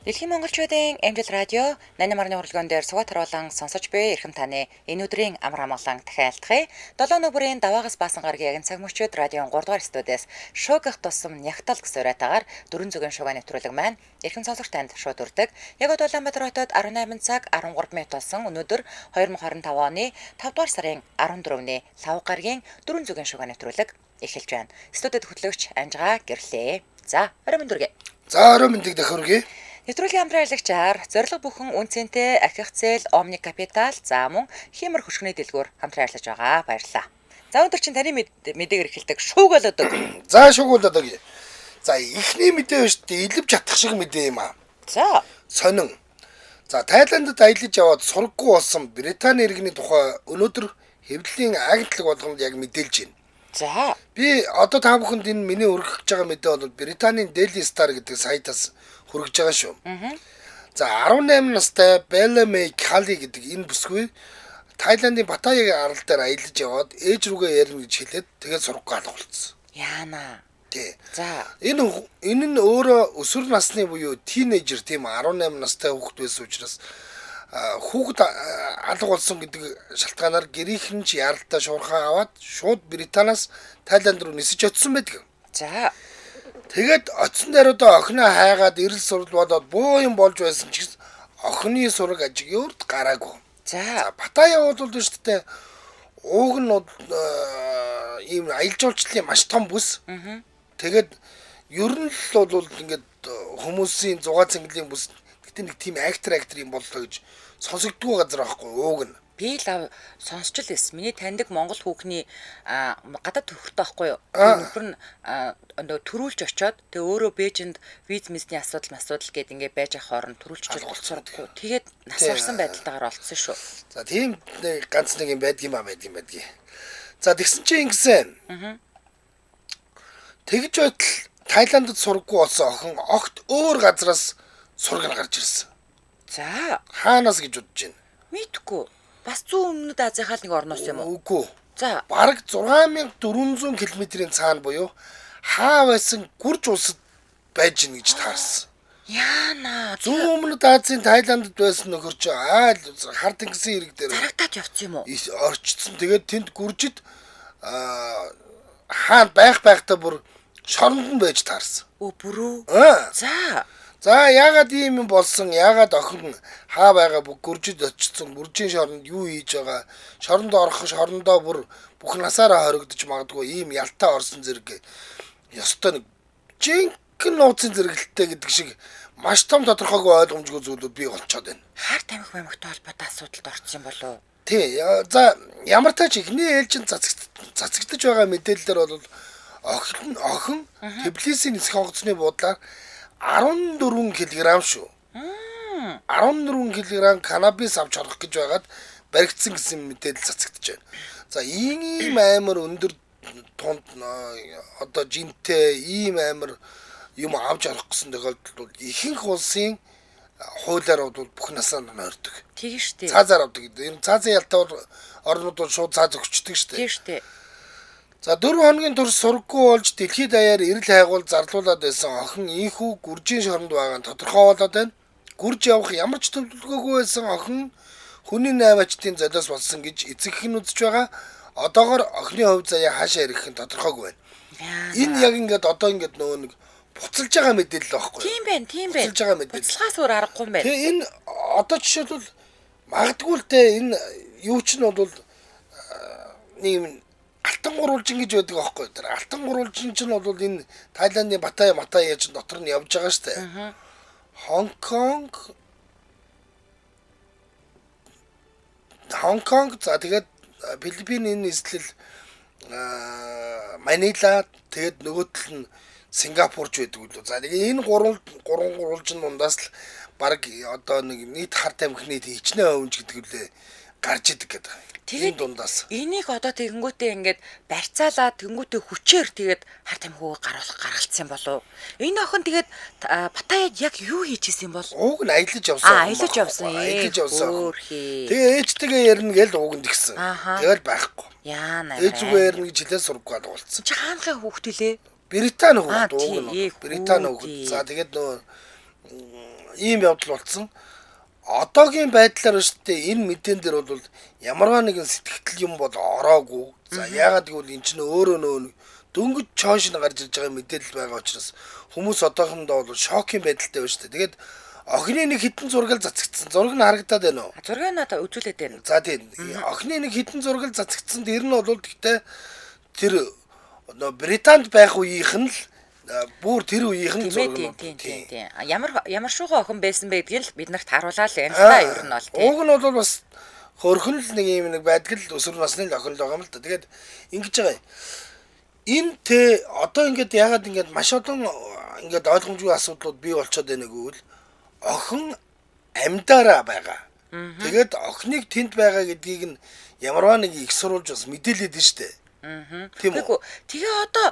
Дэлхийн монголчуудын эмчил радио 88-ны урлагаан дээр сугаатар болон сонсож буй эрхэм таны энэ өдрийн амар амгалан дахиалтгая. 7 нүбэрийн даваагаас баасан гарагийн цаг мөчид радион 3 дугаар студиэс шуугих тусам нягтал гэсэн уриатаагаар дөрөн зүгийн шугаа нэвтрүүлэг маань эрхэм сонсогч танд шууд үрдэг. Яг Улаанбаатар хотод 18 цаг 13 минут болсон өнөөдөр 2025 оны 5 дугаар сарын 14-ний лав гарагийн дөрөн зүгийн шугаа нэвтрүүлэг эхэлж байна. Студид хөтлөгч Анжгаа гэрлээ. За, орой мэндүргээ. За орой мэндийг дахиургий. Нэвтрүүлгийн хамтран ажиллагчаар зорилго бүхэн үнцэнтэй ахих цэл Omni Capital за мөн Химэр хөшгөний дэлгүүр хамтран ажиллаж байгаа. Баярлалаа. За өнөөдөр чинь таны мэдээгэр эхэлдэг шуугаал өдөг. За шуугуулаад байгаа. За эхний мэдээ шүү дээ. Илэв чадах шиг мэдээ юм аа. За Сонин. За Тайландд аялаж яваад сургаггүй болсон Британий иргэний тухай өнөөдөр хэвлэлийн агентлаг болгонд яг мэдээлж байна. за Би одоо та бүхэнд энэ миний өргөх гэж байгаа мэдээ бол Британийн Daily Star гэдэг сайтаас хүргэж байгаа шүү. За 18 настай Bella May Kali гэдэг энэ бүсгүй Тайландын Паттаягийн арал дээр аялаж яваад ээж рүүгээ ярина гэж хэлээд тэгээд сургаггүй алга болцсон. яана. Тий. За Энэ нь өөрөө өсвөр насны буюу тинейжер тийм 18 настай хүүхэд байсан учраас хүүхэд алга болсон гэдэг шалтгаанаар гэрийнхэн ч яралтай шуурхаа аваад шууд Британаас Тайланд руу нисэж очсон байдаг. за Тэгээд оцсон дээр одоо охиноо хайгаад эрэл сурал болоод боо юм болж байсан ч гэсэн охины сураг ажигюурд гараагүй. за Паттая бол шүү дээ ууг нь ийм аялал жуулчлалын маш том бүс. Тэгээд ер нь л бол ингээд хүмүүсийн зугаа цэнгэлийн бүс гэтээ нэг тийм актер юм боллоо гэж сонсогдгүй газар байхгүй ууг нь. би лав сонсч л эс. Миний таньдаг монгол хүүхний гадаад төвхөртэй байхгүй юу? Нөхөр нь төрүүлж очоод тэгээ өөрөө Бээжинд виз мисний асуудал гээд ингээ байж ах хооронд төрүүлж очоод сурдаггүй. Тэгээд нас барсан байдалтайгаар олцсон шүү. За тийм ганц нэг юм байдгийм байдгийг. За тэгсэн чинь ингэсэн. Тэгж байтал Тайландд сургаггүй болсон охин огт өөр газраас сургана гарч ирсэн. За Хаанаас гэж бодож байна? мэдгүй. Бас зүүн өмнөд Азийнхаа нэг орноос юм уу? Үгүй. За Бараг 6400 км-ийн цаана буюу хаа байсан гүрж улсад байж гин гэж таарсан. яана. Зүүн өмнөд Азийн Тайландд байсан нөхөр чи айл хар тэнгисийн ирэг дээр Зарагтаад явцсан юм уу? орчсон. Тэгээд тэнд гүржид хаан байхдаа бүр шоронд нь байж таарсан. Өө бүрүү. За За яагаад ийм юм болсон? Яагаад охин хаа байгаа гүржид очсон? Гүржийн шоронд юу хийж байгаа? Шоронд орох шорондоо бүр бүх насаараа хоригдож магадгүй ийм ялтаа орсон зэрэг ёстой нэг жинхэнэ нууцын зэрэгэлттэй гэдэг шиг маш том тодорхойгүй ойлгомжгүй зүйлүүд бий болчиход байна. хар тамхи мамхтай холбоотой асуудалд орсон юм болов уу? Тий. За ямар тач ихний ээлжинд цацагдж байгаа мэдээлэлээр бол охин Тбилисийн нисэх онгоцны буудлаар 14 кг шүү. 14 кг канабис авч орох гэж байгаад баригдсан гэсэн мэдээлэл цацагдж байна. За ийм амар өндөр тунд одоо жинтэй ийм амар юм авч орох гэсэн тохиолдолд бол ихэнх улсын хуулиар бол бүх насаа нойрдог. Тийм штэ. Цаазаар авдаг. Энэ цаазын ялтай орнууд бол шууд цааз өгчдөг штэ. Тийм штэ. За 4 хоногийн турш сургаггүй болж дэлхийд даяар эрэл хайгуул зарлуулад байсан охин ийхүү гүржийн шоронд байгаа нь тодорхойлоод байна. Гүрж явах ямар ч төлөвлөгөөгүй байсан охин хүний 8-ачтын золиос болсон гэж эцэг хэн үзэж байгаа. Одоогоор охины хувь заяа хаашаа ирэх нь тодорхойгүй байна. Энэ яг ингээд одоо ингээд нөгөө нэг буцалж байгаа мэдээлэл байхгүй юу? Тийм байна, тийм байна. Буцалж байгаа мэдээлэл. Буцалгаас өөр аргагүй юм байна. Тэгээ энэ одоо жишээлбэл магадгүй л дээ энэ юу ч нь бол нэг юм алтан гурвалжин гэж байдаг аахгүй юу? Тэр алтан гурвалжин чинь бол энэ Тайландын Паттая чинь дотор нь явж байгаа шүү дээ. Хонконг за тэгээд Филиппинийн нийслэл Манила тэгээд нөгөөтөл нь Сингапурч байдаг үү. За тэгээ энэ гурван гурвалжин дундаас л баг одоо нэг нийт хар тамхины хичнээн өвнж гэдэг үлээ гарч идэг гэдэг. Тэгээд дундаас. энийг одоо тэгэнгүүтээ ингээд барьцаалаад тэгэнгүүтээ хүчээр тэгээд хар тамхиг гаргалцсан болов. Энэ охин тэгээд Паттаяд яг юу хийчихсэн юм бол? Ууг нь аялаж явсан. Аялаж явсан. Аялаж явсан. Хөөхий. Тэгээ ээжтэйгээ ярина гээл ууг нь тэгсэн. Тэгэл байхгүй. Яана. Ээжгүй ярина гэж хэлээ сургаггүй болсон. Чи хаанхын хүүхдүүлээ? Британи хүүхд ууг тийм, нь. Британи хүүхд. За тэгээд нөгөө ийм явдал болсон. Одоогийн байдлаар шүү дээ энэ мэдэн дээр бол ямарваа нэгэн сэтгэл юм бол ороогүй. За яагаад гэвэл эн чинь өөрөө нөө дөнгөж чойш нь гарч ирж байгаа мэдээлэл байгаа учраас хүмүүс одоохондоо бол шокийн байдалтай байна шүү дээ. Тэгээд охины нэг хитэн зураг цацагдсан. Зураг нь харагдаад байна уу? Зургийг надад үзүүлээд байна. За тийм. Охины нэг хитэн зураг цацагдсан. Тэр нь бол гэхдээ тэр Британд байх үеийнх нь л бүр тэр үеийнх нь зураг нь. Тийм. Ямар шуухан охин байсан байдгийг л бид нарт харуулаад л юм да ер нь бол тийм. Уг нь бол бас хөрхөн л нэг юм нэг байдаг л өсвөр насны л охин л байгаа юм л да. Тэгээд ингэж байгаа юм. Энэ тэ одоо ингээд ягаад ингээд маш олон ингээд ойлгомжгүй асуудлууд бий болчиход байна гэвэл охин амьдараа байгаа. Тэгээд охиныг тэнд байгаа гэдгийг нь ямарваа нэг их сурулж бас мэдээлээд нь штэ. Тийм үү? Тэгээ одоо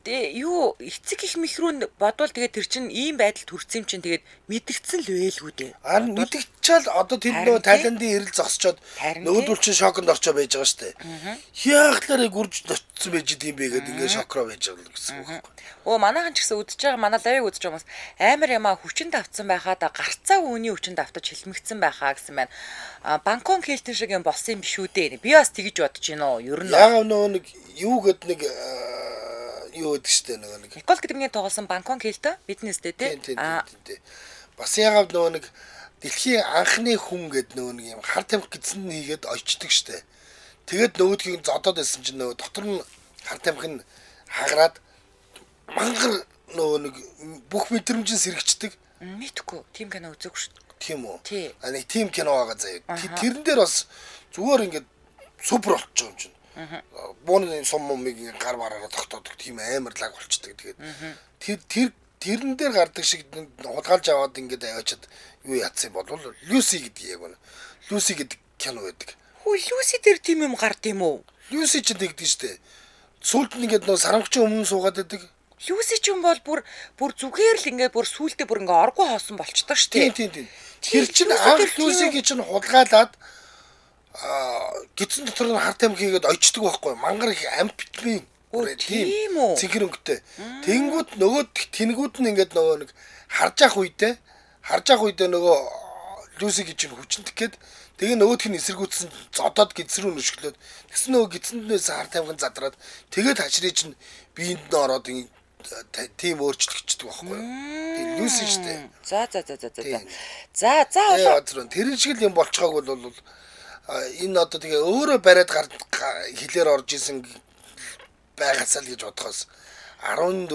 юу эцэг их мэхрүүн бодвол тэгээд тэр чинь ийм байдалд хүрсэн юм чинь тэгээд мэдгдсэн л байлгүй дээ. Харин мэдгдчихэл одоо тэнд нөгөө Тайландын ирэл зогсчоод нөгөөдөл чинь шоконд орчоо байж байгаа штэ. Яахлаараа гүрж очсон байж идэм бэ гэдэг ингээд шокроо байж байгаа л гэсэн үг байхгүй. Манайхан ч гэсэн үдчихэж байгаа манай лавыг үдчих хүмүүс амар ямаа хүчин давтсан байхаа да гарцаа үүний хүчин давтаж хэлмэгцэн байхаа гэсэн байна. Бангкок хэлтэн шиг юм болсон юм биш үү дээ. Би бас тэгж бодож байна уу? Ер нь яагаад нөгөө нэг юу гэд нэг юу гэдэг штэ нэг Никол Кидманы тоглосон Бангкок хэлтэй бизнестэй тий. Бас яагаад нөгөө нэг дэлхийн анхны хүн гэд нөгөө нэг юм хар тамхи гидсэн хийгээд ойчдөг штэ. Тэгээд нөгөөдгийг зодоод байсан чинь нөгөө дотор нь хар тамхи нь хагараад мангар нөгөө нэг бүх мэдрэмжийн сэргэгчдэг. Мэдхгүй. Тим кино үзээгүй шүү. Тийм үү? А нэг тим кино байгаа заяа. Тэрэн дээр бас зүгээр ингээд супер болчих юм чинь. Бууны сум мумыг гар бараараа тогтоодог тийм амар лаг болчдөг. Тэгээд тэрэн дээр гардаг шиг хулгайлж аваад ингээд аваачаад юу яатсан бол Люси гэдэг яг үнэ. Люси гэдэг кино байдаг. Хөө Люси дээр тийм юм гард юм уу? Люси ч тэгдэг штэ. Сүүлд нь ингээд нөө сарамгчин өмнө суугаад байдаг. Люси ч юм бол бүр зүгээр л ингээд бүр сүултээ бүр ингээд оргоо хоосон болчтой шүү дээ. Тийм. Тэр чинь анх Люсигийн чинь хулгайлаад гидсэн дотор нь хар тамхи хийгээд ойчдөг байхгүй мангар их ампитмийн тийм үү? цэнхэр өнгөтэй. Тэнгүүд нөгөө тэнгүүд нь ингээд нөгөө нэг харж ах үедээ нөгөө Люсигийн чинь хүчнэх гээд тэгээ нөгөөх нь эсэргүүцсэн зодоод гидсрүү нүшглөөд тэгсэн нөгөө гидсэндээс хар тамхин задраад тэгээд хачрыг чинь биеинд нь ороод тийм өөрчлөгчдөг байхгүй юу. Тийм Люси штэ. За. Тэр шиг л юм болцоог бол энэ одоо тэгээ өөрөө бариад хилээр орж исэн байгаасаа л гэж бодохоос 14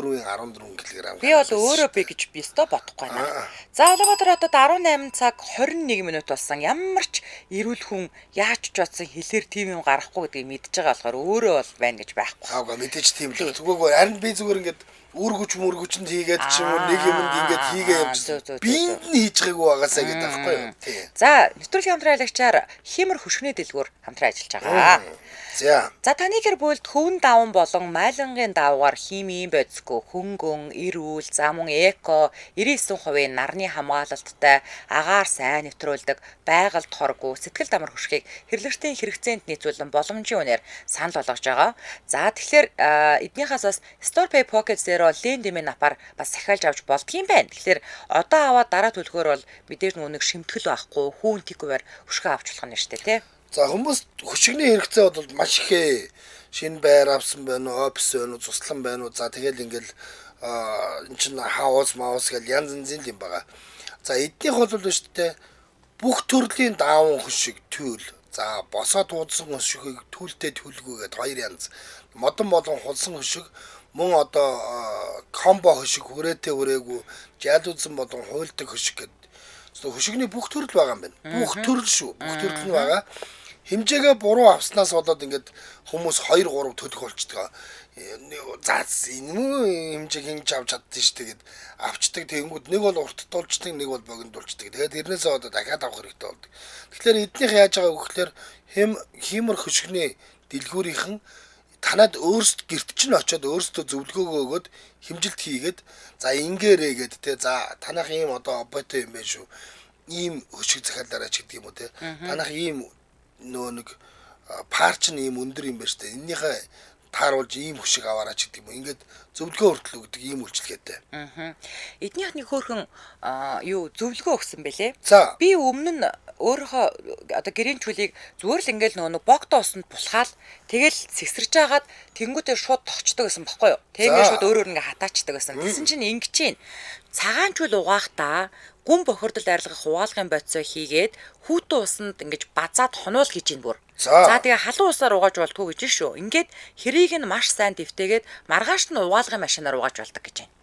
кг. Би бол өөрөө би гэж би өстө бодохгүй байна. За Улаанбаатар хотод 18 цаг 21 минут болсон. Ямар ч эрүүл хүн яаж ч бодсон хилээр тийм юм гарахгүй гэдгийг мэдж байгаа болохоор өөрөө бол байна гэж байхгүй. Хаагаа мэдээж тийм л. Зүгээр харин би зүгээр ингээд үргүчнд хийгээд ч юм уу нэг юмд ингээд хийгээ явчихсан. Биэнд нь хийж байгаагүй байгаасаа гэдэг байхгүй юу. За нэвтрүүлгийн хамтраалагчаар Химэр хөшгөний дэлгүүр хамтран ажиллаж байгаа. За таны гэр бүлд хөвн даван болон майлангийн давгаар химийн бодисгүй хөнгөн, эрүүл, за мөн эко 99% нарны хамгаалалттай агаар сайн нэвтрүүлдэг байгальд хоргүй сэтгэл дамар хөшгийг хэрэглэгчдийн хэрэгцээнд нийцүүлэн боломжийн үнээр санал болгож байгаа. За тэгэхээр эднийхээс бас Store Pay Pocket Zero лен дэмэн апаар бас сахиалж авч болдгийм байна. Тэгэхээр одоо аваад дараа төлөхөөр бол мэдээж нэг шимтгэл байхгүй хүүн тиквэр хөшгөө авч болох нь шүү дээ тий. За хүмүүс хөшигний хэрэгцээ бол маш ихээ шинэ байр авсан байна уу, офис байна уу, цуслан байна уу. За тэгэл ингээл эн чин хаус гэл янз янзын юм байгаа. За эднийх бол шүү дээ бүх төрлийн дааван хөшиг түүл. За босоод уудсан хөшгийг түлтэй түлгүүгээд хоёр янз. Модон болон хулсан хөшиг мөн одоо комбо хөшиг хүрээтэй хүрээгүй жаадуудсан болон хуйлдаг хөшиг гэдэг. Хөшигний бүх төрөл байгаа юм байна. Бүх төрөл шүү. Бүх төрөл нь байгаа. Хэмжээгээ буруу авснаас болоод ингээд хүмүүс 2 3 төлөх болчдөг. За энэ хэмжээг ингэж авч чаддсан шүү дээ гэд авчдаг. Тэгэнгүүт нэг бол урт дуулждаг, нэг бол богиндуулждаг. Тэгээд тэрнээсээ одоо дахиад авах хэрэгтэй болдог. Тэгэхээр эднийх яаж байгаа вэ гэхээр химэр хөшгөний дэлгүүрийнхэн танад өөрсд гэрт чинь очиод өөрсдөө зөвлөгөөгөө өгөөд хэмжилт хийгээд за ингээрээ гэд те за танах ийм одоо оботой юм байна шүү. Ийм хөшиг захиалаараа ч гэдэг юм уу те. Танах ийм нөө нэг парч нь ийм өндөр юм байна шүү дээ. Эннийхээ тааруулж ийм хөшиг аваараач гэдэг юм. Ингээд зөвлөгөө хүртэл өгдөг ийм үйлчлэгээтэй. Эднийх нэг хөөрхөн юу зөвлөгөө өгсөн бэлээ. За. Би өмнө нь өөрийнхөө одоо гэрийн чүлийг зүгээр л ингээл нөгөө богдоо усанд булхаал тэгэл сэгсэрж агаад тэнгуүтээ шууд тогчдог гэсэн баггүй юу. Тэгээ шууд өөрөөр ингээ хатаачдаг гэсэн. Тэсэн чинь ингэж чинь цагаан чүл угаахдаа гүн бохирдол арилгах угаалгын бодисоо хийгээд хүүтэн усанд ингэж базаад хонуул гэж ийн бүр. За тэгээ халуун усаар угааж болтгүй гэж шүү. Ингээд хэрийг нь маш сайн дэвтэйгээд маргааш нь угаалгын машинаар угааж болдог гэж байна.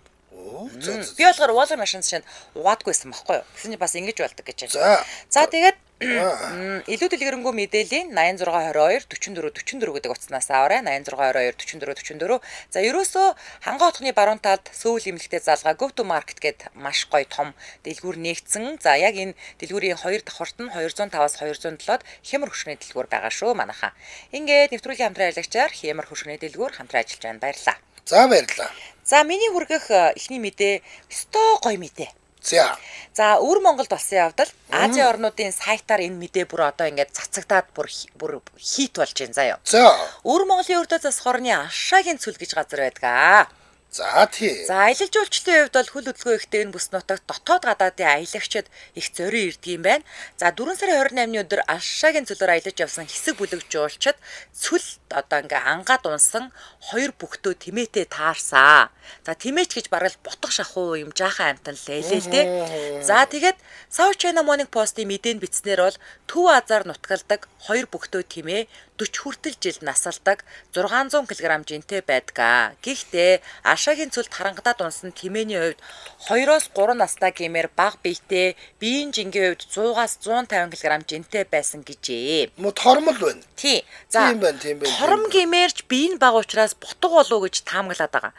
Би болохоор угаалгын машин чинь угаадаггүйсэн баггүй юу. Тэгсэн чинь бас ингэж болдог гэж байна. За тэгээд илүү дэлгэрэнгүй мэдээллийн 8622 44 44 гэдэг утаснаас аваарай. 8622 44 44. За ерөөсөө ханга хотхны баруун талд сөүл эмнэлэгтэй залгаа Go to Market гэдэг маш гоё том дэлгүүр нээгдсэн. За яг энэ дэлгүүрийн 2 давхарт нь 205-аас 207-д хямар хөшгөний дэлгүүр байгаа шүү манайхаа. Ингээд нэвтрүүлгийн хамтран аялагчаар хямар хөшгөний дэлгүүр хамтран ажиллаж байна. Баярлалаа. За баярлалаа. За миний хүргэх эхний мэдээ өстой гоё мэдээ. За өвөр Монголд болсон явдал Азийн орнуудын сайтаар энэ мэдээ бүр одоо ингээд цацагдаад бүр хит болж байна заяа. За өвөр Монголын өрдөө засах орны Ашаагийн цүл гэж газар байдаг. За тий. За аялал жуулчлалын хувьд бол хөл хөдөлгөөн ихтэй энэ бүс нутагт дотоод гадаадын аялагчид их зорин ирдэг юм байна. За 4 сарын 28-ны өдөр Ашаагийн цөлөөр аялаж явсан хэсэг бүлэг жуулчид цүл одоо ингээ ангаад унсан 2 бөхтөө тэмээтэй таарсан. За тэмээч гэж бараг л ботго шахуу юм жаахан амтан лээлээ л дээ. За тэгээд South China Morning Post-ийн мэдээнд бичснээр бол Төв Азаар нутгалдаг 2 бөхтөө тэмээ 40 хүртэл жил насалдаг 600 кг жинтэй байдаг. Гэхдээ Ашаагийн цөлд харангадаад унсан тэмээний хувьд 2-оос 3 настай гэмээр бага биетэй, биеийн жингийн хувьд 100-аас 150 кг жинтэй байсан гэжээ. Мо тормол байна. Тий. За тийм байна. тором гэмээрч бие нь бага учраас бутга болов гэж таамаглаад байгаа.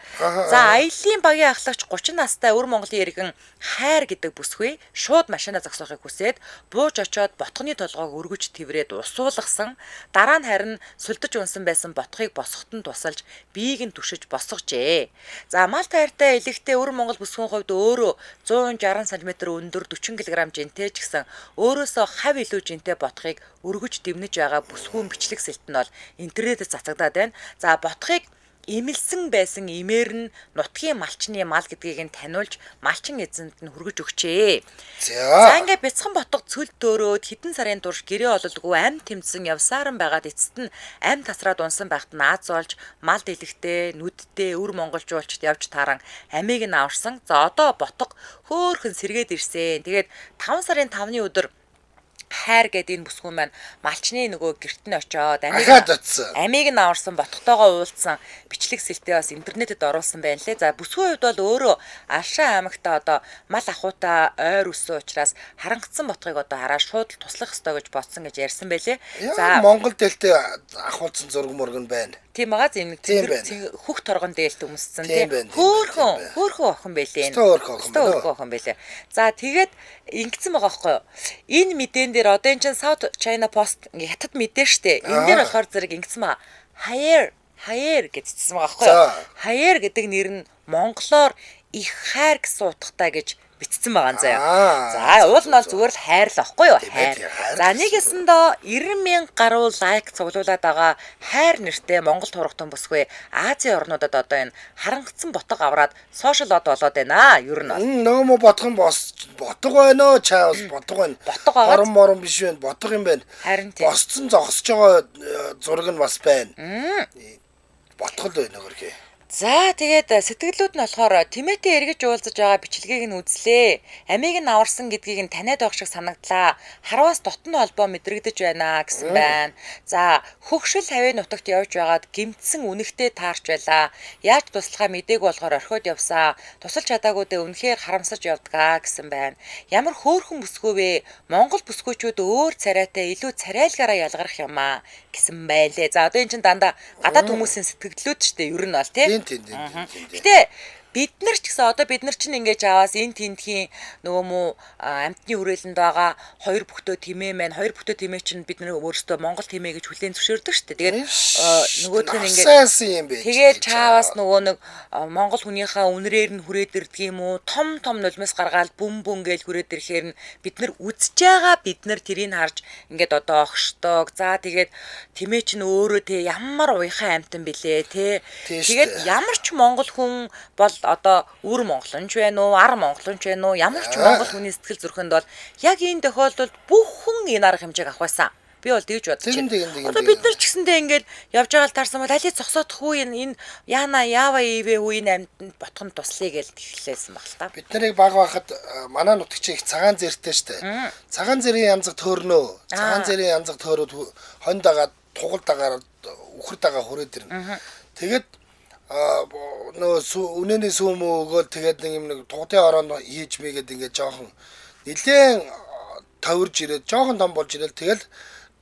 За аяллийн багийн ахлагч 30 настай өвөр Монголын иргэн хайр гэдэг бүсгүй шууд машина зогсоохыг хүсээд бууж очоод ботхны толгойг өргөж тэврээд усуулгасан. Дараа нь харин сүлдэж унсан байсан ботхыг босгоход нь тусалж биеийг нь түшиж босгожээ. За мал тайртай элэгтэй өвөр Монгол бүсгүйн хувьд өөрөө 160 см өндөр 40 кг жинтэй ч гэсэн өөрөөсөө хав илүү жинтэй ботхыг өргөж дэмнэж байгаа бүсгүйн бичлэг сэлт нь бол интернетэд цацагдаад байна. За ботхыг имэлсэн байсан имээр нь нутгийн малчны мал гэдгийг нь таниулж малчин эзэнд нь хүргэж өгчээ. За ингээд бяцхан ботго цөл төөрөөд хэдэн сарын турш гэрээ ололгүй ам тэмцсэн явсаран байгаад эцэст нь ам тасраад унсан байхад нааз олж мал дэлгэхтэй нүдтэй өвөр монголжуулчд явж тааран амийг нь аварсан. За одоо ботго хөөхөн сэргээд ирсэн. Тэгээд 5 сарын 5-ны өдөр хайр гэдэг энэ бүсгүйн маань малчны нөгөө герт нь очоод амийг нь аварсан ботхтойгоо уулзсан бичлэг сэлтээ бас интернетэд оруулсан байна лээ. За бүсгүйн хувьд бол өөрөө Алшаа аймагта одоо мал ахуйта ойр өссөн учраас харангацсан ботхыг одоо хараа шууд туслах ёстой гэж бодсон гэж ярьсан байлээ. За Монгол дээлтэй ахуулсан зураг мөргөн байна. Тийм байгаа зэм хөх торгон дээлт өмссөн тийм хөөхөн охин байлээ. Хөөхөн охин байлээ. За тэгээд ингэсэн байгаа байхгүй юу? Энэ мэдэн дээр одоо энэ чинь South China Post хятад мэдээ штэ. Энэ дээр болохоор зэрэг ингэсэн байгаа. Хаяр гэдчихсэн байгаа байхгүй юу? Хаяр гэдэг нэр нь монголоор их хайр гэсэн утгатай гэж битцсэн байгаа юм заяа. За уул нь бол зүгээр л хайр л ахгүй юу? Хайр. За нэгэсэндээ 90,000 гаруй лайк цуглуулад байгаа хайр нэртэй Монгол тургатан бүсгүй Азийн орнуудад одоо энэ харангацсан ботго аваад сошиал од болоод байна. Ер нь нөөмо ботгон ботго байна оо чаавс ботго байна. Хорон биш байна. Ботго юм байна. Харин тийм. Босцсон зогсож байгаа зураг нь бас байна. Ботго л байна гэрхээ. За тэгээд сэтгэлүүд нь болохоор тэмээтэй эргэж уулзаж байгаа бичлэгийг нь үзлээ. Амийг нь аварсан гэдгийг нь таниад байх шиг санагдлаа. Харваас дотн холбоо мэдрэгдэж байна гэсэн байна. За хөгшил хавийн нутагт явж байгаад гимтсэн үнэхтэй таарч байлаа. Яаж туслахаа мдэггүй болохоор орхиод явсан. Тусалж чадаагүй дэ үнэхээр харамсаж явдгаа гэсэн байна. Ямар хөөрхөн бүсгүй вэ? Монгол бүсгүйчүүд өөр царайтай илүү царайлгаараа ялгарх юм аа гэсэн байлээ. За одоо эн чинь дандаа гадаад хүмүүсийн сэтгэлдлүүд шүү дээ. Ер нь бол тийм. Тийм. Гэтэ бид нар ч гэсэн одоо бид нар чинь ингэж аваас энэ тентхийн нөгөө муу амтны хүрээлэнд байгаа хоёр бүхтөө тэмээ маань хоёр бүхтөө тэмээ чинь бид нар өөрсдөө Монгол тэмээ гэж хүлээн зөвшөөрдөг шүү дээ. Тэгээд нөгөөх нь ингэж тэгээд чааваас нөгөө нэг Монгол хүнийхээ үнрээр нь хүрээд ирдэг юм уу? Том нулимс гаргаад бүм гээл хүрээд ирэхээр нь бид нар үзэж байгаа бид нар тэрийг харж ингээд одоо огшдог. За тэгээд тэмээ чинь өөрөө те ямар уяхан амтан билээ те. Тэгээд ямар ч Монгол хүн бол одоо өр монголонч байна уу, ар монголонч байна уу, ямар ч монгол хүний сэтгэл зүрхэнд бол яг энэ тохиолдолд бүхэн энэ арга хэмжээг авах байсан. Би бол тэгж бодож байна. Одоо бид нар ч гэсэндээ ингээд явж байгаа л таарсан бол алийг зогсоодох уу энэ яана яава ивэ үе амтнд ботхонд туслая гэж хэлсэн баг л та. Бид нарыг баг байхад манай нутагч их цагаан зэртэй штэ. Цагаан зэрийн янзаг төөрнөө. Цагаан зэрийн янзаг төөрөд хонд дагаад тугал дагаар үхэр дагаа хүрээд ирнэ. Тэгээд нөө үнэний сүм өгөөл тэгээд нэг тугдын ороонд хийж мэйгээд ингээд жоохон нилээн тавирж ирээд жоохон том болж ирэл тэгэл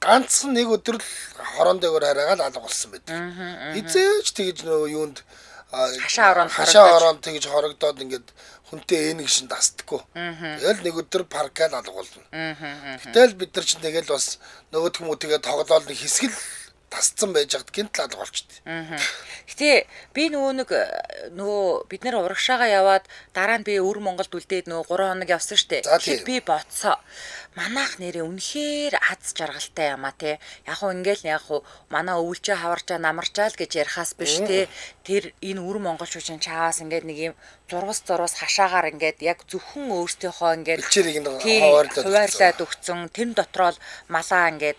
ганцхан нэг өдөр л хорон дээгүүр хараагаад алга болсон байдаг. Хизээч тэгж нөө юунд хашаа ороонд тэгж хорогдоод ингээд хүнтэй энийг шин дасдаггүй. Тэгэл нэг өдөр паркал алга болно. Гэтэл бид нар чинь тэгэл бас нөгөөдх юм уу тэгээ тоглоол нэг хэсгэл тасцсан байж хад гинтл алга болчихдээ. Гэтэ би нөгөө бид нэр урагшаага яваад дараа нь би өвөр Монголд үлдээд нөгөө 3 хоног явсан штэ. Тэгэхээр би бодсоо. Манайх нэрээ үнэхээр аз жаргалтай юм а те. Яг хөө ингээл яг хөө манай өвлжээ хаварчаа намарчаа л гэж ярихаас биш те. Тэр энэ өвөр монголчууд чааваас ингээд нэг юм зурвас хашаагаар ингээд яг зөвхөн өөртөөхөө ингээд хуваарлаад өгцөн тэр дотроо л малаа ингээд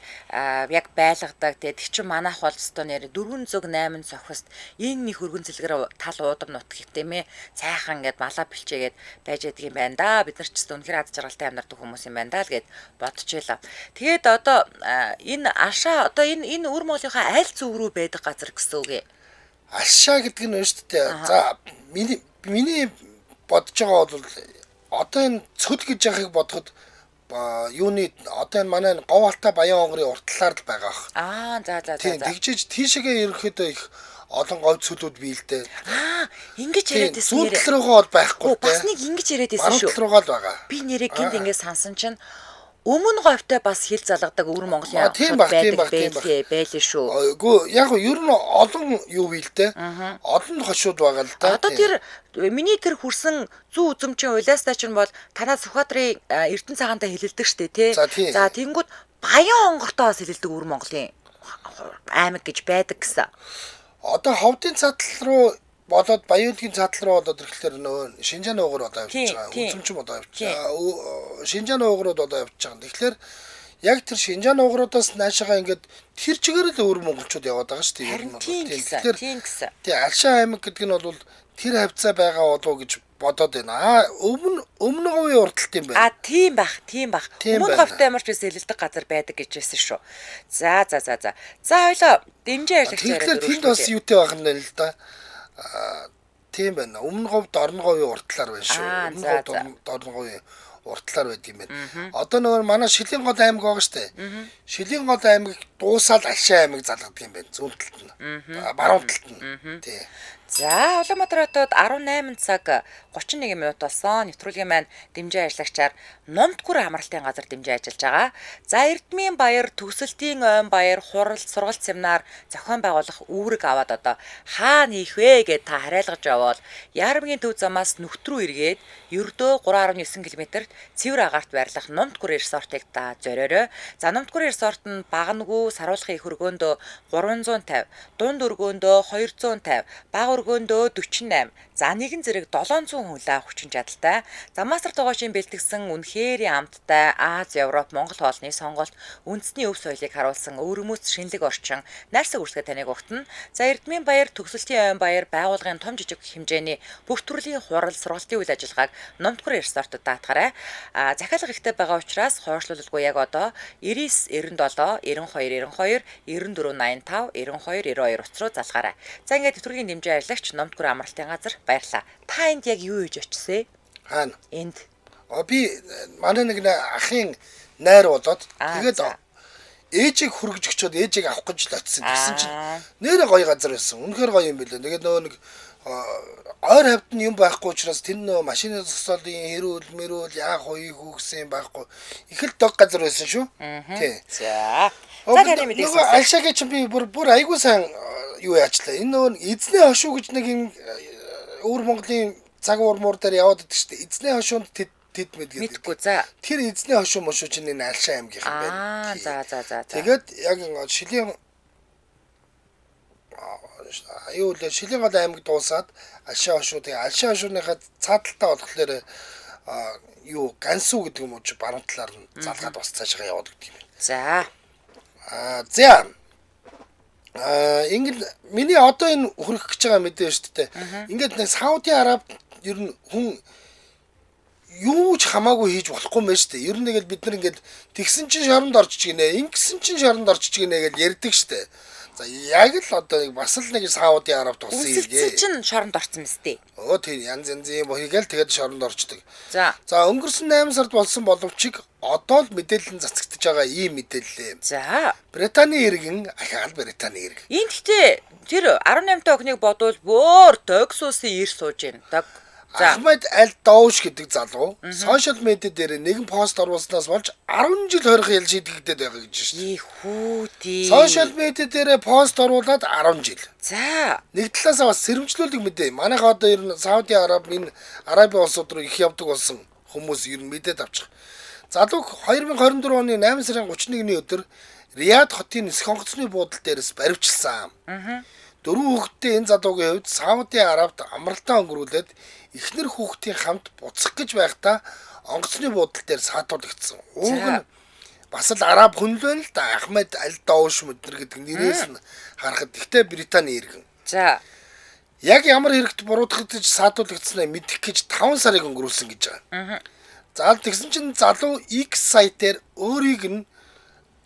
яг байлгадаг те. Тэг чи манайх бол өстой нэр 408 цохист энэ нэг хөргөн цэлгэр тал уудам нут гэвтэмээ цайхан ингээд малаа бэлчээгээд байж байдаг юм байна да. Бид нар ч гэсэн үнэхээр аз жаргалтай амьдардаг хүмүүс юм байна да л гэд бодчихлаа. Тэгээд одоо энэ ашаа одоо энэ өвөр Монголынхаа аль зүг рүү байдаг газар гэсэн үг ээ. Ашаа гэдэг нь шүү дээ. За миний бодож байгаа бол одоо энэ цөл гэж яхахыг бодоход юуны одоо энэ манай Говь Алтай Баян хонгорын урт талаар л байгаа ах. За. Тэгжиж тийшээгээ ерөөхдөө их олон говь цөлүүд биелдэ. Ингэж яриад байсан нэрээ. Сүүл рүүгээ бол байхгүй те. Бас нэг ингэж яриад байсан шүү. Баруун руугаа л байгаа. Би нэрээ гинт ингэж сансан чинь өмнө говьтай бас хил залгадаг өвөр Монголын байлээ шүү. Үгүй яг нь ер нь олон юу биелдэ. Олон хошууд байгаа л да. Одоо тэр миний тэр хүрсэн зүү үзэмчийн улаастай чинь бол танаа Сүхбаатарын Эрдэнэ цагаантай хэлэлдэг штэ тий. За тэнгууд Баян хонгортой бас хэлэлдэг өвөр Монголын аймаг гэж байдаг гэсэн. Одоо ховдын цаатал руу болоод Баян-өлгийн цаатал руу болоод ирэхлээр нөгөө Шинжааны уугар одоо явж байгаа. Үзэмчим одоо явж байгаа. Шинжааны уугарууд одоо явж байгаа. Тэгэхээр яг тэр Шинжааны уугаруудаас наашаага ингээд тэр чигээр л өвөр монголчууд яваад байгаа шүү дээ. Тийм гэсэн. Тэгээ Алшаа аймаг гэдэг нь бол тэр хавцаа байгаа болов уу гэж бодоод байна. Өмнө говийн урталт юм байна. Тийм бах. Өмнө говьтай ямарч бас хэлэлдэг газар байдаг гэж байсан шүү. За. За хоёлоо дэмжээ ярьж яриад. Тэгэхээр тэнд бас юутэй байх юм байна л да. Тийм байна. Өмнө говь Дорн говийн уртлаар байна шүү. Өмнө говь Дорн говийн уртлаар байд юм байна. Одоо нөгөө манай Шилийн гол аймаг байгаа шүү дээ. Шилийн гол аймаг дуусаад Алшаа аймаг залгадаг юм байна. Зүүн талд нь. Баруун талд нь. Тий. За Улаанбаатар хотод 18 цаг 31 минут болсон. Нэвтрүүлгийн маань дэмжээ ажиллагчаар Номдгүр амралтын газар дэмжээ ажиллаж байгаа. За Эрдмийн баяр, Төгсөлтийн ойн баяр, хурал, сургалт семинар зохион байгуулах үүрэг аваад одоо хаана хийх вэ гэд та хариалгаж явбал Яармгийн төв замаас нүхт рүү эргээд ердөө 3.9 км цэвэр агаарт байрлах Номдгүр resort-ыг та зориорой. За Номдгүр resort нь Багнагүү саруулхын их өргөөндөө 350, дунд өргөөндөө 250, бага өргөөндөө 48. За нэгэн зэрэг 700 хүн лав хүчин чадалтай. Замаасар тогоочийн бэлтгэсэн үнэхээр амттай Аз, Европ, Монгол хоолны сонголт үндэсний өв соёлыг харуулсан өвөрмөц шинэлэг орчин найрсаг үрсгээ таныг өгтөн. За Эрдмийн баяр, Төгсөлтийн ойн баяр байгууллагын том жижиг хэмжээний бүх төрлийн хурал, сургалтын үйл ажиллагааг Номдгүр resort-д даатгаарай. Захиалга ихтэй байгаа учраас хойшлуулалгүй яг одоо 99 97 92 92 94 85 92 92 утас руу залгаарай. За ингээд нэвтрүүлгийн дэмжээ ажиллагч Номдгүр амралтын газар баярлаа. Та энд яг юу хийж очивсэн? Хаана? Энд. Би манай нэг ахын найр болоод тэгээд ээжийг хүргэж өчөөд ээжийг авах гэж л очисон. Тэгсэн чинь нэрэ гоё газар байсан. Үнэхээр гоё юм билээ. Тэгээд нөгөө нэг ойр хавьд нь юм байхгүй учраас тэр нөө машины зогсоолын хэрүүл яах вэ гэсэн байхгүй. Их л дог газар байсан шүү. Тий. За. За таны мэдээ нөгөө Алшагийн ч би бүр айгуу сайн юу яачлаа. Энэ нөгөө эзний хошуу гэж нэг юм өвөр Монголын цаг уурмуур дээр яваад идэг шүү дээ. Эзний хошуунд тэд мэдгээд. мэдгүй. За. Тэр эзний хошуу мошуу чинь энэ Алшаа аймгийнхан байна. За. Тэгээд яг Шилийн юу л Шилийн гол аймаг дуусаад Алшаа хошуу тэгээ Алшаа хошууныхаа цааталтаа болохоор юу Гансуу гэдэг юм уу ч баруун талаар нь залгаад бас цаашаа яваад гэдэг юм. За. За. Ингээд миний одоо энэ хүрэх гэж байгаа мэдээ шүү дээ. Ингээд нэг Сауди Араб ер нь хүн юу ч хамаагүй хийж болохгүй мэн шүү дээ. Ер нь нэг бид нар ингээд тэгсэн чинь шоронд орчих гинэ, ингэсэн чинь шоронд орчих гинэ гэж ярьдаг шүү дээ. За яг л одоо бас л нэг Сауди Араб тусан Үсэлцэн чинь шоронд орсон мэт дээ. Тийм янз янзын боёгээл тэгээд шоронд орчдөг. За. За өнгөрсөн 8 сард болсон боловч одоо л мэдээлэл нь цацагдж байгаа ийм мэдээлэл. За. Британий иргэн ахаал Британий иргэн. Энд гэхдээ тэр 18 та охиныг бодвол бөөр Токсосын ир сууж байна. За. Ахмад Аль Доуш гэдэг залуу сошиал медиа дээр нэгэн пост оруулснаас болж 10 жил хорих ял шийдэгдээд байгаа гэж шүү дээ. Хүүтий. Сошиал медиа дээр пост оруулаад 10 жил. За. Нэг талаасаа бас сэрэмжлүүлэг мэдээ. Манайха одоо ер нь Сауди Араб энэ Арабын улсууд руу их явдаг болсон хүмүүс ер нь мэдээд авчих. Залууг 2024 оны 8 сарын 31-ний өдөр Рияд хотын нисэх онгоцны буудлын дээрээс баривчилсан. 4 хүүхэдтэй энэ залуугийн хувьд Сауди Арабт амралтаа өнгөрүүлээд эхнэр хүүхдийн хамт буцах гэж байхдаа онгоцны буудлын дээр саатуулагдсан. Ууг нь бас л араб хүн л байна л да. Ахмад Аль Доуш мөднөр гэдэг нэрээс нь харахад ихтэй Британий иргэн. За. Яг ямар хэрэгт буруудах гэж саатуулагдснаа мэдэх гэж 5 сарыг өнгөрүүлсэн гэж байгаа. За тэгсэн чинь залуу X сайтээр өөрийг нь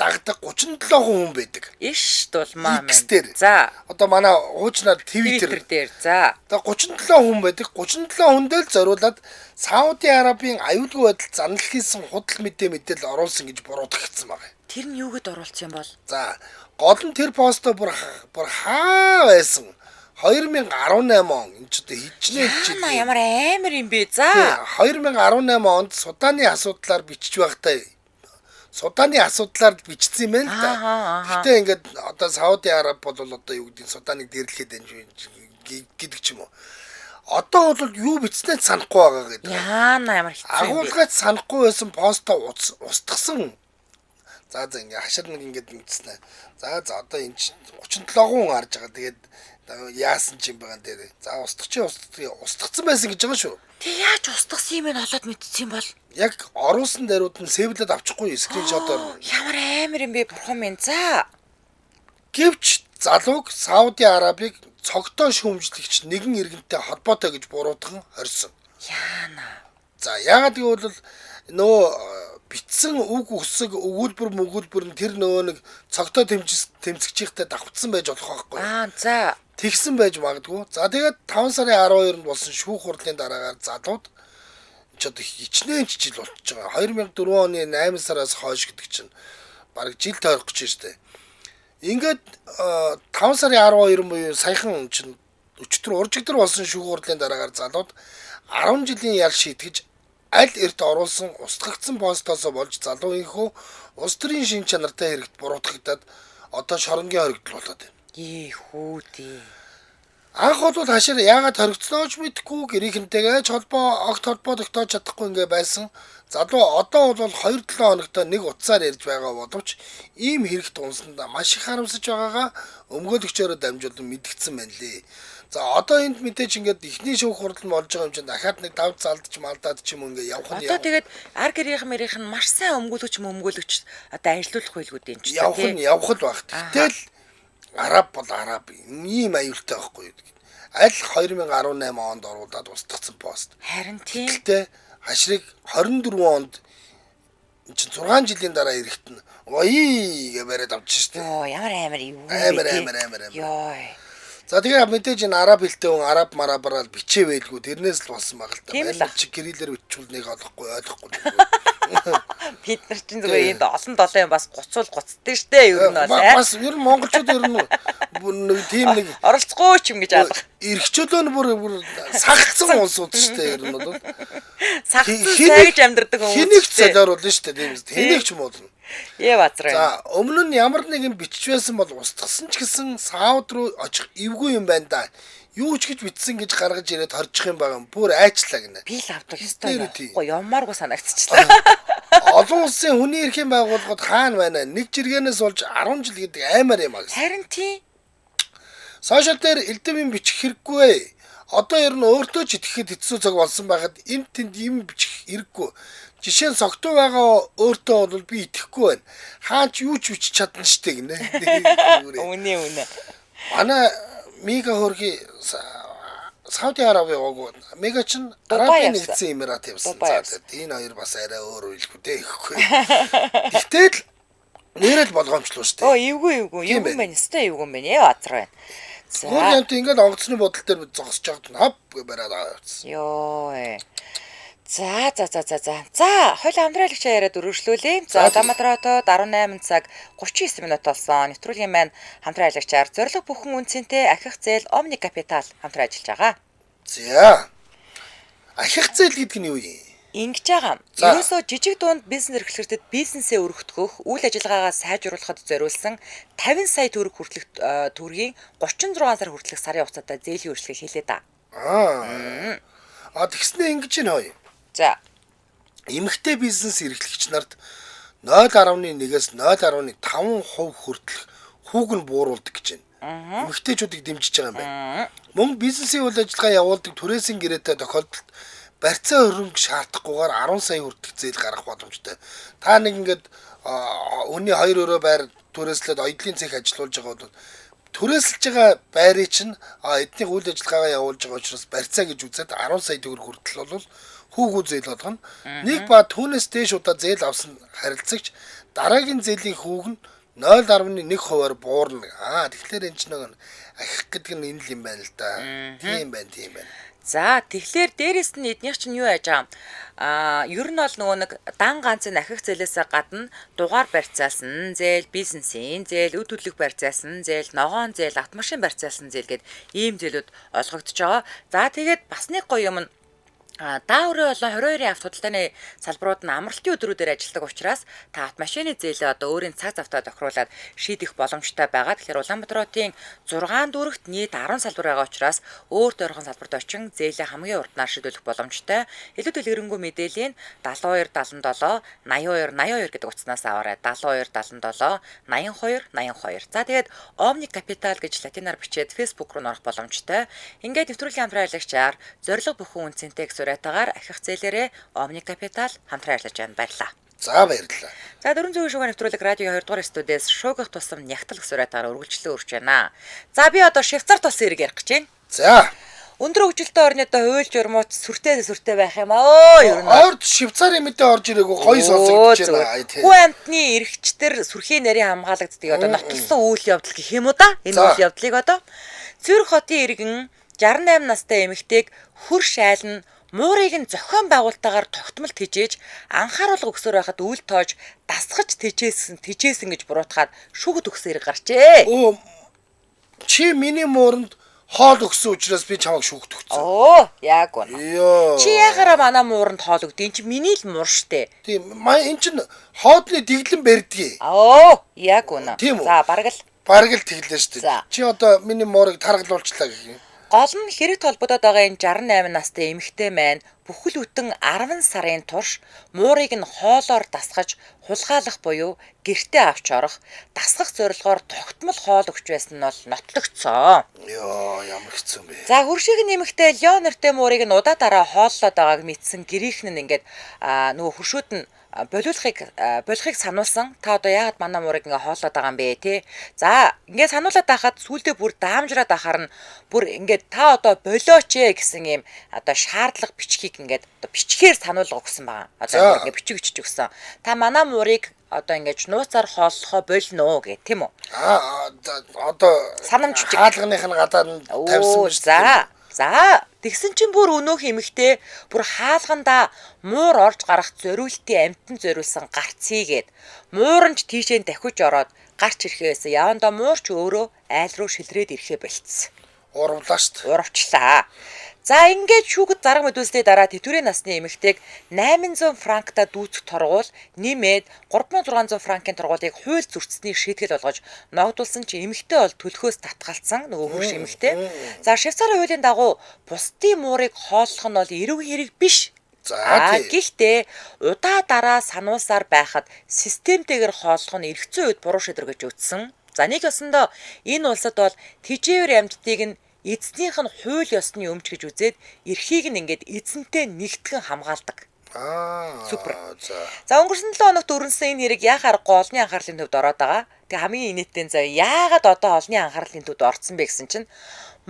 дагдаг 37 хүн байдаг. Иш дулмаа X минь. дээр. За. Одоо манай хуучнаар Twitter Twitter дээр. За. одоо 37 хүн байдаг. 37 хүндээ л зориулаад Сауди Арабын аюулгүй байдал занал хийсэн худал мэдээлэл оруулсан гэж буруудагдсан байна. Тэр нь юу гэд оруулсан юм бол? За гол нь тэр постоо бүр хаа байсан. 2018 он энэ ч одоо хичнээн жил. Ямар амар юм бэ? За. 2018 онд Суданы асуудлаар бичиж байхдаа Суданы асуудлаар бичсэн юм байна л да. Гэтэ ингээд одоо Сауди Араб бол одоо юу гэдэг Суданыг дэрлэхэд гэдэг ч юм уу. Одоо бол юу бичснээ санахгүй байгаа гэдэг. Яана ямар хэцүү. Агуулгаач санахгүй байсан постоо устгасан. За ингээ хашир нэг ингээд мэдснэ. За одоо энэ 37 хүн харж байгаа. Тэгээд яасан ч юм байгаа дээр. За устгацсан байсан гэж байгаа шүү. Тэг яаж устгасан юм бэ олоод мэдсэн юм бол? Яг оруулсан даруйд нь сэвлээд авчихгүй скриншотоор. Ямар амар юм бэ бурхан минь. За. Гэвч залууг Сауди Арабыг цогтой шүүмжлэгч нэгэн иргэнтэй холбоотой гэж буруутган хорьсон. Яана. За яагаад гэвэл нөө битсэн үг өсөг өгүүлбэр нь тэр нөгөө нэг цогтой тэмцэгчийнхтэй давхцсан байж болох байхгүй. За. Тэгсэн байж магадгүй. За тэгээд 5 сарын 12-нд болсон шүүх хурлын дараагаар залууд ч одоо хичнээн жил болчихж байгаа. 2004 оны 8 сараас хойш гэдэг чинь бараг жил тойрох гэж штэ. Ингээд 5 сарын 12 буюу саяхан чинь өчтөр уржигдэр болсон шүүх хурлын дараагаар залууд 10 жилийн ял шийтгэж аль эрт оруулсан устгагдсан постоос болж залууынхөө улс төрийн шин чанартай хэрэгт буруутгагдаад одоо шоронгийн хоригдол болоод байна. Хүүтий. Анх бол хашир яагаад хоригдсноо ч мэдэхгүй гэрийнхэнтэйгээ огт холбоо тогтоож чадахгүй ингээ байсан. Залуу одоо бол 2-7 хоногтой нэг утсаар ярьж байгаа боловч ийм хэрэгт унсандаа маш их харамсаж байгаагаа өмгөөлөгчөөрөө дамжуулан мэдгдсэн байна лээ. За одоо энд мэдээж ингээд ихний шүүх хурал нь болж байгаа юм чинь дахиад нэг давд залдаж малдаад ч юм ингээ явах нь. Одоо тэгээд ар гэрийнх нь маш сайн өмгөөлөгч одоо ажиллуулах байлгүй дээ ч тийм. Явах л баг. Гэтэл Араб бол Араб ийм аюултай байхгүй юу. Аль 2018 онд оруулаад устгацсан пост. Харин тийм. Гэтэ хашрыг 24 онд чинь 6 жилийн дараа ирэхт нь ой гэ бариад авчих штеп. Йоо ямар амар юу. Амар. Йоо. За тэгээ мэдээж энэ араб хэлтэй хүн араб марабараар бичээ байлгүй тэрнээс л болсон баг л та. Тийм л. Чи кириллээр бичвэл нэг ойлгохгүй. Тэд нар чинь зүгээр энд олон долоо юм бас гуцуул гуцдээ штэ ер нь бол бас ер нь монголчууд ер нь нэг тийм нэг оролцохгүй ч юм гэж алга. эрхчлөө нь бүр сагцсан улсууд штэ ер нь бол Сагцсан сайж амьдардаг хүмүүс. хэнийг ч солиоруулна штэ тийм үст. Хэнийг ч муулна. Базраа. За өмнө нь ямар нэгэн бичиж байсан бол устгасан ч гэсэн сауд руу очих эвгүй юм байна да. Юу ч гэж битсэн гэж гаргаж ирээд хоржих юм байгаа юм. Бүр айчлаа гинэ. Би л авдаг ёстой. Ямааргүй санагдчихлаа. Олон улсын хүний эрхийн байгууллагууд хаана байна? Нэг жиргэнээс болж 10 жил гэдэг аймаар юм аа. Харин тий. Сошиал дээр элдэм юм бичих хэрэггүй. Одоо ер нь өөртөө ч итгэхэд хэцүү цаг болсон байхад энд тэнд юм бичих хэрэггүй. Жишээ нь согтуу байгаа өөртөө бол би итгэхгүй байна. Хаач юу ч бичиж чадна штэ гинэ. Үнэ. Манай Мега хөрги Сауди Араби яваагүй. Мега ч Арабын нэгдсэн Эмират явсан. Энэ хоёр бас арай өөр үйлгүй дээ ихгүй. Гэтэл нэрэл болгоомжлоо штэ. Эвгүй юм байна. Өстой эвгүй юм байна. Базар байна. Өөр юмт ингээд онгоцны бодол дээр зогсож байгаад хав бараад авчихсан. За, хоёул хамтраалагч яриад өргөжлүүлээ. За, Улаанбаатарт 18 цаг 39 минут болсон. Нэвтрүүлгийн маань хамтраалагчаар зорилго бүхэн үнцэнтэй ахих зээл Omni Capital хамтран ажиллаж байгаа. За. Ахих зээл гэдэг нь юу юм? Ингэж байгаа. Ерөөсөө жижиг дунд бизнес эрхлэгчдэд бизнесээ өргөдгөх, үйл ажиллагаагаа сайжруулахад зориулсан 50 сая төгрөг хүртэлх төгрөгийн 36 сар хүртэлх сарын хугацаатай зээлийн үйлчлэгийг хэлээ да. Тэгснэ ингэж байна хөөе. За. Эмэгтэй бизнес эрхлэгч нарт 0.1-ээс 0.5% хүртэлх хүүг нь бууруулдаг гэж байна. Эмэгтэйчүүдийг дэмжиж байгаа юм байна. Мөн бизнесийн үйл ажиллагаа явуулдаг түрээсийн гэрээтэй тохиолдолд барьцаа хөрөнгө шаардахгүйгээр 10 сая хүртэлх зээл гаргах боломжтой. Та нэг ингээд өний 2 өрөө байр түрээслээд оёдлын цех ажиллуулж байгаа бол түрээсэлж байгаа байрыг чинь эдний үйл ажиллагаагаа явуулж байгаа учраас барьцаа гэж үзээд 10 сая төгрөг хүртэл бол хүүгүү зээл болгоно. Нэг ба түүнээс дээш удаа зээл авсан харилцагч дараагийн зээлийн хүүг нь 0.1%-аар буурна. Тэгэхээр энэ ч нэг ахих гэдэг нь энэ л юм байна л да. Тийм байна. За тэгэхээр дээрэс нь эднийх чинь юу яаж байгаа ер нь бол нөгөө нэг дан ганцын ахих зээлээсээ гадна дугаар барьцаалсан зээл, бизнесийн зээл, үд хөдлөх барьцаалсан зээл, ногоон зээл, автомашин барьцаалсан зээл гэд ийм зээлүүд олгогдож байгаа. За тэгээд бас нэг гоё юм нь дааврын болон 22-ын авто худалдааны салбарууд нь амралтын өдрүүдээр ажилладаг учраас та автомашины зээлээ одоо өөрийн цаг завтаа тохируулаад шийдэх боломжтой байгаа. Тэгэхээр Улаанбаатарын 6 дүүрэгт нийт 10 салбар байгаа учраас өөр тойрхон салбарт очин зээлээ хамгийн урднаар шийдвэрлэх боломжтой. Илүү дэлгэрэнгүй мэдээллийн 72 77 82 гэдэг утаснаас аваарай. 72 77 82 82. За тэгээд Omni Capital гэж латинаар бичээд Facebook руу орох боломжтой. Ингээд нэвтрүүлгийн хамтраалагчаар зорилго бүхэн үнцэнтэй тагаар ахих зээлээрээ Omni Capital хамтран ажиллаж байна. Баярлалаа. За баярлалаа. За 400 шуган нэвтрүүлэг радио 2 дугаар студиэс шуугах тусам нягтал гэсүрэтээр үргэлжлэн өрж байна. За би одоо Швейцар тулсын хэрэг ярих гэж байна. За. Өндөр хөгжилтэй орнуудаа хуйлж урмууц сүртэй байх юм аа. Ер нь орд Швейцарын мэдээ орж ирээгүй гоё сонсогдож байна. Хүү амтны эрхчдэр сүрхийн нарийн хамгаалагддаг одоо нотлсон үйл явдал гэх юм уу да? Энэ үйл явдлыг одоо Цүрх хотын иргэн 68 настай эмэгтэйг хөрш айлна муурыг нь зохион байгуулалтаагаар тогтмол тэжээж анхааруулга өгсөөр байхад үл тоож дасгаж тэжээсэн гэж буруутгаад шүүгд өгсөн хэрэг гарчээ. Чи миний мууранд хоол өгсөн учраас би чамайг шүүгд өгсөн. Яг үнэ. Чи ягараа манай мууранд хоол өгд. Энд чи миний л муур штэ. Тийм. Энэ чин хоодны дэглэн барьдгийг. Яг үнэ. За бараг л тэглээ штэ. Чи одоо миний муурыг таргалуулчлаа гэх юм. Гол нь хэрэг толботоод байгаа энэ 68 настай эмэгтэй маань бүхэл бүтэн 10 сарын турш муурыг нь хоолоор дасгаж хулгайлах буюу гэртээ авч орох дасгах зорилгоор тогтмол хоол өгч байсан нь бол нотлогдсон. Ямар хэцүү бэ. За хөршиг нэмэгтэй Леон нэртэй муурыг нь удаа дараа хооллоод байгааг мэдсэн гэрийнх нь ингээд нөгөө хөршүүд нь болохыг сануулсан. Та одоо яагаад манай муурыг ингээ хооллоод байгаа юм бэ те? За ингээ сануулад байхад сүулдэ бүр даамжраад ахаар нь бүр ингээд та одоо болооч гэсэн юм одоо шаардлага бичгийг ингээд одоо бичгээр сануулга өгсөн байгаа. Одоо ингээ бичиг өгсөн. Та манай муурыг одоо ингэж нууцаар хооллохоо болно гэх тийм үү? Одоо санамж хаалганых нь гадаад нь тавьсан биз. За За тэгсэн чинь бүр өнөөх эмэгтэй бүр хаалгандаа муур орж гарах зориултын амтан зориулсан гарц хийгээд мууранч тийшээ дахиж ороод гарч ирэхээс явандаа муурч өөрөө айл руу шилрээд ирэхэ болцсон. Урвлаа штт. Урвчлаа. За ингээд шүүхэд зарга мэдүүлсний дараа тэтгэврийн насны эмэгтэйг 800 франкта дүүцэх торгуул нэмээд 3600 франкын торгуулийг хууль зөрчсөний шийтгэл болгож ногдуулсан чи эмэгтэй бол төлөхөөс татгалцсан нөгөө хөрш эмэгтэй. За Швейцарын хуулийн дагуу бусдын муурыг хооллох нь бол эрүүл хэрэг биш. За гэхдээ удаа дараа сануулсаар байхад системтэйгээр хооллох нь эргэцэн үед буруу шийдвэр гэж үзсэн. За нэг ёсондоо энэ улсад бол тэжээвэр амьтдыг нь эзнийх нь хууль ёсны өмч гэж үзээд эрхийг нь ингээд эзэнтэй нэгтгэн хамгаалдаг. Супер. За өнгөрсөн 7 хоногт өрнөсөн энэ хэрэг яхаар олонний анхаарлын төвд ороод байгаа. Тэг хамгийн инээдтэй нь яагаад одоо олонний анхаарлын төвд орсон бэ гэсэн чинь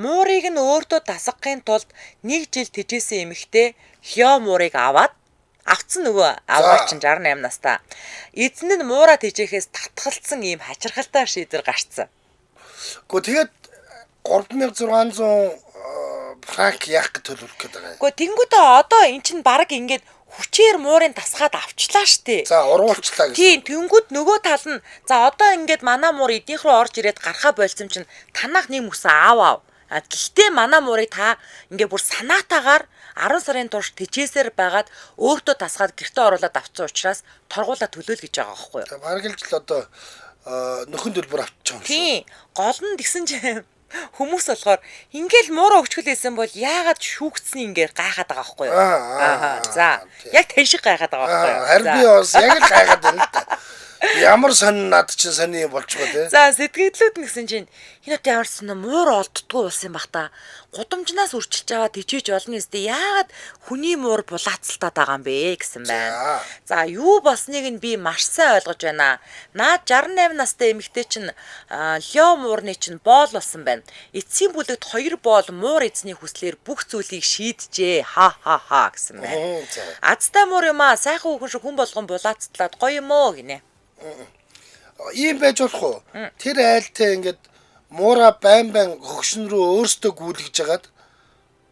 муурыг нь өөртөө дасгахын тулд 1 жил тэжээсэн эмэгтэй хё муурыг авцсан нөгөө аваач 68 настай. Эзэн нь муура тэжээхээс татгалцсан ийм хачирхалтай шийдвэр гарцсан. Гэхдээ тэгээд 3600 франк яах гэж төлөвлөх гээд байгаа юм. Гэхдээ тэнгуүдээ одоо эн чинь баг ингээд хүчээр муурын тасгаад авчлаа штэ. За урвуулчлаа гэсэн. Тийм тэнгуүд нөгөө тал нь за одоо ингээд манай муур эднийх рүү орж ирээд гарахаа болсон чинь танах нэг мөсөн аав. Гэхдээ манай муурыг та ингээд бүр санаатаагаар 10 сарын турш тэжээсээр байгаад өөртөө тасгаад гэртээ оруулаад авцсан учраас торгуулаа төлөөл гэж байгаа байхгүй юу? Бараг л жил одоо нөхөн төлбөр авчих юм шиг. Тийм. Гол нь тэгсэн чинь хүмүүс болохоор ингээл муураа өгчхөлээсэн бол яагаад шүүгцсний ингээд гайхаад байгаа байхгүй юу? За. Яг тань шиг гайхаад байгаа байхгүй юу? Харин би бас яг л гайхаад байна л да. Ямар сонь над чинь сони болчихгоо те. За сэтгэлдлүүд нэгсэн чинь энэ одоо ямар сони муур олддгүй болсон юм бах та. Гудамжнаас үрчилж аваад тижээж олно юмстэй яагаад хүний муур булаацалтаад байгаа юм бэ гэсэн байна. За юу болсныг нь би маш сайн ойлгож байна. Наад 68 настай эмэгтэй чинь лё муурны чинь боол болсон байна. Эцсийн бүлэгт 2 боол муур эзний хүслээр бүх зүйлийг шийджээ. Ха гэсэн байна. Азтай муур юм аа сайхан хүүхэн шиг хүн болгон булаацтлаад гоё юм оо гинэ. Ийм байж болох уу? Тэр айлтай ингээд муура байн хөгшин рүү өөртөө гүйлгэж жагаад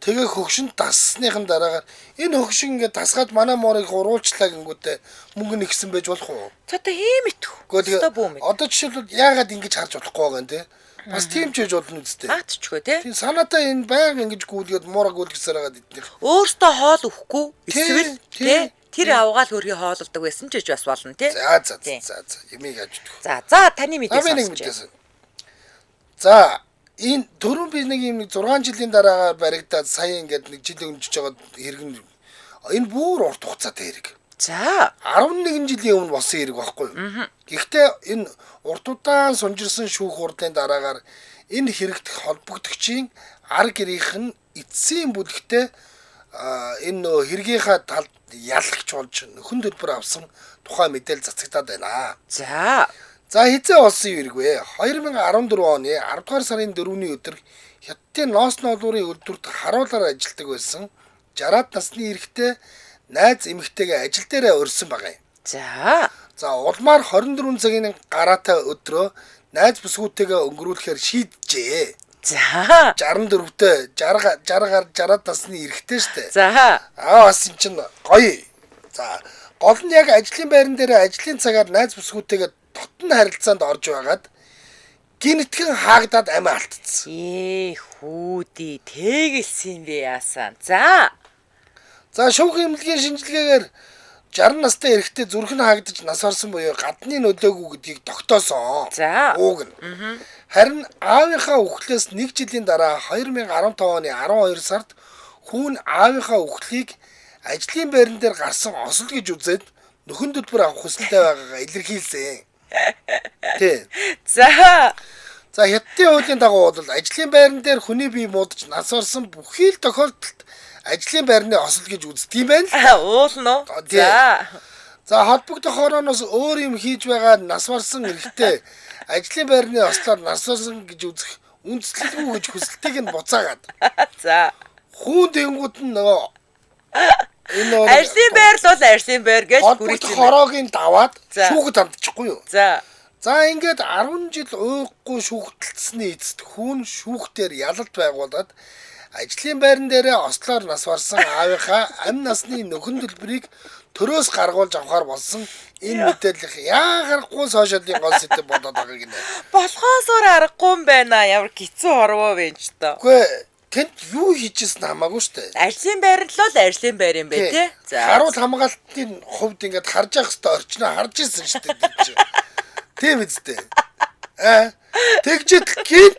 тэгээ хөгшин тассныхын дараагаар энэ хөгшин ингээд тасгаад манай муурыг уруулчлаа гингүүтээ мөнгө нэгсэн байж болох уу? За та ийм итгэв. Одоо жишээлбэл яагаад ингэж харж болохгүй байгаа юм те? Бас тийм ч гэж болно үстэй. Маатчгүй те. Тийм санаатай энэ баян ингэж гүйлгээд муура гүйлгэсээр байгаа эднийх. Өөртөө хоол өгөхгүй эсвэл те тэр авгаал хөрхий хоололдог байсан ч гэж бас болно тий. За ямиг ажддаг. За таны мэдээс. За энэ түрүүн би нэг юм 6 жилийн дараагаар баригдаад сая ингээд нэг жил өнгөж байгаа хэрэг нь энэ бүр урт хугацаатай хэрэг. За 11 жилийн өмнө болсон хэрэг байхгүй юу? Гэхдээ энэ урт удаан сунжирсан шүүх хурлын дараагаар энэ хэрэгт холбогдогчийн арга гэрийнх нь эцсийн бүлэгтээ энэ нөө хэргийнхаа талд ялагч болж нөхөн төлбөр авсан тухайн мэдээлэл цацагдаад байна. За хизээ болсон юм хэрэг вэ? 2014 оны 10 дугаар сарын 4-ний өдөр Хятадын ноос ноолуурын үйлдвэрт харуулаар ажилладаг байсан 60-аад насны эрэгтэй найз эмэгтэйгээ ажил дээрээ өрсөн байгаа юм. За улмаар 24 цагийн гараатай өдрөө найз бүсгүүтэйгээ өнгөрүүлэхээр шийджээ. За 64-тэй 60-аад насны эрэгтэй штэ. Бас эн чинь гоё. За гол нь яг ажлын байран дээр ажлын цагаар найз бүсгүүтэйгээ дотн харилцаанд орж байгаад гинтгэн хаагдаад амиа алдчихсан. Хүүдий тэгэлсэн бэ яасан. За шүүхийн эмнэлгийн шинжилгээгээр 60 настай эрэгтэй зүрх нь хаагдаж нас орсон буюу гадны нөлөөгүй гэдгийг тогтоосон. Уг нь. Харин аавынхаа үхлээс 1 жилийн дараа 2015 оны 12 сард хүүн аавынхаа үхлийг ажлын байран дээр гарсан осол гэж үзээд нөхөн төлбөр авах хүсэлтэй байгаагаа илэрхийлсэн. Тий. За Хятадын хуулийн дагуу бол ажлын байран дээр хүний бие муудаж нас орсон бүхий л тохиолдолд ажлын байрны осол гэж үздэг юм байна л. Уулна уу? За холбогдох хорооноос өөр юм хийж байгаа нас барсан эрэгтэй ажлын байрны ослоор нас орсон гэж үзэх үндслэлгүй гэж хүсэлтийг нь буцаагаад. Хүүн тэнгууд нь нөгөө энэ ажлын байр л бол ажлын байр гэж хүрээч хороогийн даваад шүүхэд хандчихгүй юу? За ингээд 10 жил уухгүй шүүхтэлцсэний эцэст хүүн шүүхтээр ялалт байгуулад ажлын байран дээрээ ослоор нас барсан аавынхаа амь насны нөхөн төлбөрийг төрөөс гаргуулж авахар болсон энэ мэдээлэл яагарахгүй сошиалын гол сэдэв болоод байгаа гинэ. Болохоосоор аргагүй юм байна. Ямар хэцүү хорвоо вэ ч тоо. Үгүй тэнд юу хийжсэн хамаагүй шүү дээ. Ажлын байрал л ажлын байр юм бэ тий. Харуул хамгаалтын хувьд ингээд харж явах хэвээр орчноо харж ирсэн шүү дээ. Тийм үстэй. Тэгжэд гин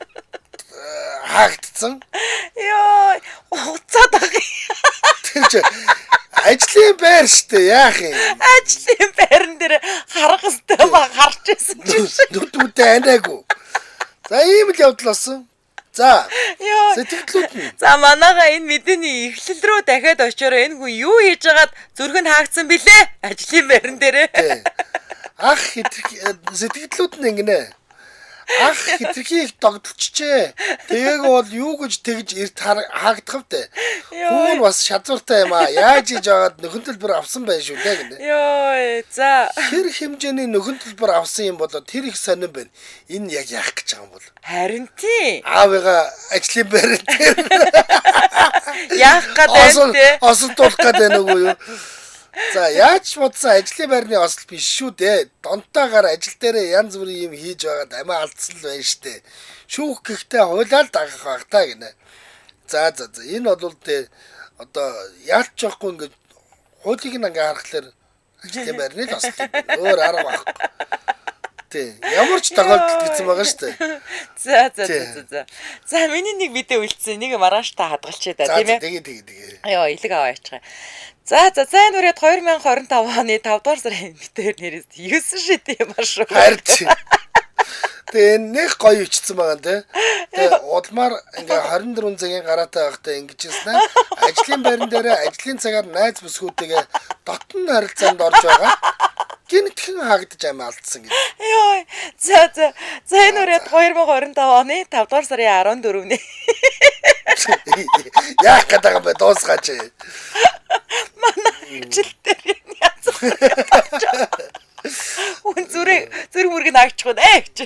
хаагдсан. Йоо, уцаад байгаа. Тэр чи ажлын байр шүү дээ. Яах юм? Ажлын байран дээр харах хэвээр баг харж байсан юм шиг. Нүдүүтэй анаагүй. За ийм л явдал болсон. За. Йоо. Сэтгэлүүд нь. За манайха энэ мэдээний эхлэл рүү дахиад очиороо энэ хүн юу хийж байгаад зүрх нь хаагдсан бilé? Ажлын байран дээрээ. Ах сэтгэлүүд нь ингэнэ. Ах хитрхи их догдолчжээ. Тээг бол юу гэж тэгж эрт хаагдах вдэ. Хүн бас шазууртай юм аа. Яаж хийж аваад нөхөн төлбөр авсан байх шүү дээ гэнэ. Йоо, за. Тэр хэмжээний нөхөн төлбөр авсан юм бол тэр их сонирн байна. Энэ яг яах гэж байгаа юм бол. Харин тий. Аавыгаа ажлын байран дээр Яах гэдэг те. осолдуулах гэдэг нэг үү? За яаж бодсон ажлын байрны осол биш шүү дээ. Донтойгоор ажил дээрээ янз бүрийн юм хийж байгаад амиа алдсан л байна штэ. Шүүх гэхдээ хуйлаа л дагах баг та гинэ. За энэ бол тэ одоо яалч жоохгүй ингээд хуулийг ингээ харахаар ажлын байрны л осол. Өөр арга байхгүй. Тий. Ямар ч тохиолдолд гэсэн байгаа штэ. За. За миний нэг видео үлдсэн. Нэг маргааш та хадгалчаа да тийм ээ. Тэгээ. Йоо, илэг аваа яачих. За энэ үрээд 2025 оны 5 дугаар сарын битээр нэрээс 9 шид юм ба шүү. Харин. Тэгээ нэг гоё ичсэн байгаа нэ. Тэгээ удмаар ингээ 24 цагийн гараатай байхдаа ингэж хэлсэн. Ажлын байран дээрээ ажлын цагаар найз бүсгүүдтэйгээ дотн харилцаанд орж байгаа. Гинтхэн хаагдаж амиа алдсан гэж. Йоо. За энэ үрээд 2025 оны 5 дугаар сарын 14-ний яах гэдэг юм бэ дуусгаач. манай ажил дээр яасан. Үн зүрх мөргөнд агчих вэ гэж.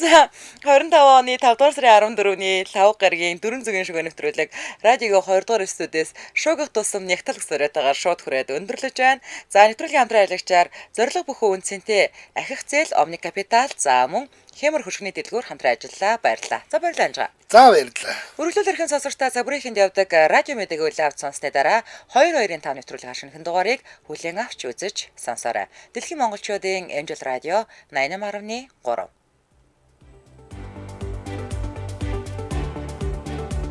За 25 оны 5 дугаар сарын 14-ний лав гарагийн 4 зүгийн шүгэ нэвтрүүлэг радиогийн 2 дугаар студиэс шуугах тусам нягтлах зориотойгоор шууд хүрээд өндөрлөж байна. За нэвтрүүлгийн хамтран аялагчаар зорилго бүхэн үнцэнтэй ахих зээл Omni Capital за мөн Хэмэр хөшгөний дэлгүүр хамтран ажиллаа. Баярлалаа. За баярлалаа Анжаа. За баярлалаа. Өргөлөөл эрхэн сонсогчдаа Забрихынд явдаг радио мэдээг үйл авч сонссны дараа 22-5 нэвтрүүлэг хашигнахын дугаарыг хүлээн авч үзэж сонсоорой. Дэлхийн монголчуудын Эмжил радио 88.3